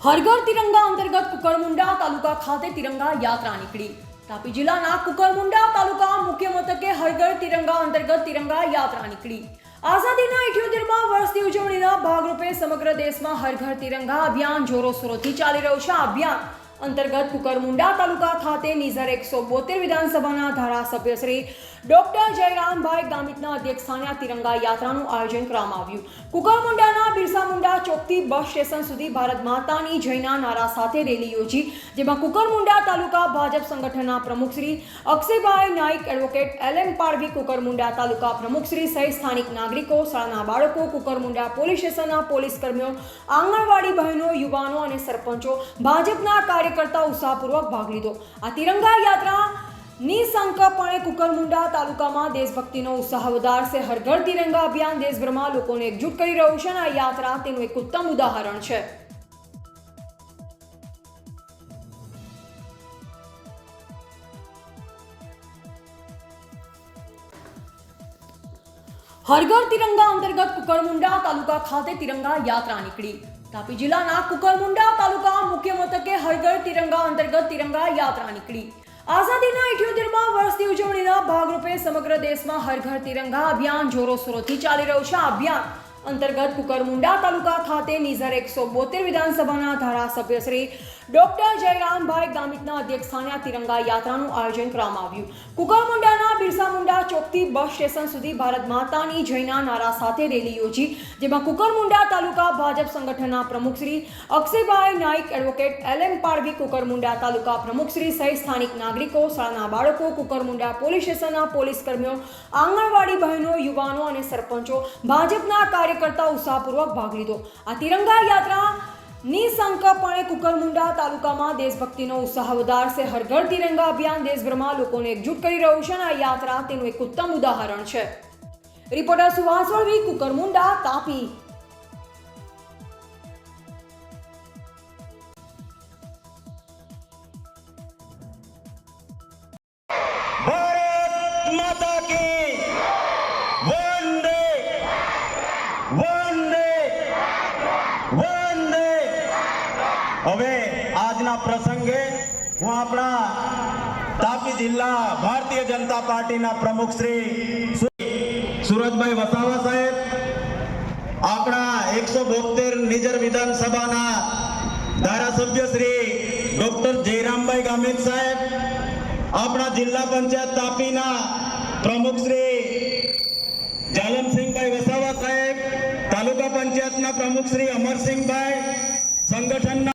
હર ઘર તિરંગા અંતર્ગત કુકરમુંડા તાલુકા ખાતે તિરંગા યાત્રા નીકળી। તાપી જિલ્લાના કુકરમુંડા તાલુકા મુખ્ય મથકે હર ઘર તિરંગા અંતર્ગત તિરંગા યાત્રા નીકળી। આઝાદીના 78મા વર્ષની ઉજવણીના ભાગરૂપે સમગ્ર દેશમાં હર ઘર તિરંગા અભિયાન જોરોશોરોથી ચાલી રહ્યું છે। આ અભિયાન અંતર્ગત કુકરમુંડા તાલુકા ખાતે નિઝર 172 વિધાનસભાના ધારાસભ્ય શ્રી ડોક્ટર જયરામભાઈ ગામિતના અધ્યક્ષસ્થાને આ તિરંગા યાત્રાનું આયોજન કરવામાં આવ્યું। કુકરમુંડાના બિરસા મુંડા ચોકથી બસ સ્ટેશન સુધી ભારત માતાની જયના નારા સાથે રેલી યોજી, જેમાં કુકરમુંડા તાલુકા ભાજપ સંગઠનના પ્રમુખ શ્રી અક્ષયભાઈ નાઈક, એડવોકેટ LM પાડવી, કુકરમુંડા તાલુકા પ્રમુખ શ્રી સહિત સ્થાનિક નાગરિકો, શાળાના બાળકો, કુકરમુંડા પોલીસ સ્ટેશનના પોલીસ કર્મીઓ, આંગણવાડી બહેનો, યુવાનો અને સરપંચો, ભાજપના કાર્યકર્તાઓ ઉત્સાહપૂર્વક ભાગ લીધો। આ તિરંગા યાત્રા નિઃશંકપણે કુકરમુંડા તાલુકામાં દેશભક્તિનો ઉત્સાહ વધારશે। હર ઘર તિરંગા અભિયાન દેશભરમાં લોકોને એકજૂટ કરી રહ્યું છે અને આ યાત્રા તેનું એક ઉત્તમ ઉદાહરણ છે। હર ઘર તિરંગા અંતર્ગત કુકરમુંડા તાલુકા ખાતે તિરંગા યાત્રા નીકળી। તાપી જિલ્લાના કુકરમુંડા તાલુકા મુખ્ય મથકે હર ઘર તિરંગા અંતર્ગત તિરંગા યાત્રા નીકળી। આઝાદીના 78મા વર્ષની ઉજવણીના ભાગરૂપે સમગ્ર દેશમાં હર ઘર તિરંગા અભિયાન જોરોશોરોથી ચાલી રહ્યું છે। આ અભિયાન અંતર્ગત કુકરમુંડા તાલુકા ખાતે નિઝર 172 વિધાનસભાના ધારાસભ્ય શ્રી ડોક્ટર જયરામભાઈ ગામિતના અધ્યક્ષસ્થાને આ તિરંગા યાત્રાનું આયોજન કરવામાં આવ્યું। કુકરમુંડાના બિરસા મુંડા ચોકથી બસ સ્ટેશન સુધી ભારત માતાની જયના નારા સાથે રેલી યોજી, જેમાં કુકરમુંડા તાલુકા ભાજપ સંગઠનના પ્રમુખ શ્રી અક્ષયભાઈ નાઈક, એડવોકેટ LM પાડવી, કુકરમુંડા તાલુકા પ્રમુખ શ્રી સહિત સ્થાનિક નાગરિકો, શાળાના બાળકો, કુકરમુંડા પોલીસ સ્ટેશનના પોલીસ કર્મીઓ, આંગણવાડી બહેનો, યુવાનો અને સરપંચો, ભાજપના કાર્યકર્તાઓ ઉત્સાહપૂર્વક ભાગ લીધો। આ તિરંગા યાત્રા નિઃશંકપણે કુકરમુંડા તાલુકામાં દેશભક્તિનો ઉત્સાહ વધારશે। હર ઘર તિરંગા અભિયાન દેશભરમાં લોકોને એકજૂટ કરી રહ્યું છે અને આ યાત્રા તેનું એક ઉત્તમ ઉદાહરણ છે। રિપોર્ટર સુભાષ વળવી, કુકરમુંડા, તાપી। भारत माता की वंदे वंदे वंदे। હવે આજના પ્રસંગે હું આપણા તાપી જિલ્લા ભારતીય જનતા પાર્ટીના પ્રમુખ શ્રી સુરજભાઈ વસાવા સાહેબ, આપણા 172 નિઝર વિધાનસભાના ધારાસભ્ય શ્રી ડોક્ટર જયરામભાઈ ગામિત સાહેબ, આપણા જિલ્લા પંચાયત તાપીના પ્રમુખ શ્રી જાલમસિંહભાઈ વસાવા સાહેબ, તાલુકા પંચાયતના પ્રમુખ શ્રી અમરસિંહભાઈ, સંગઠનના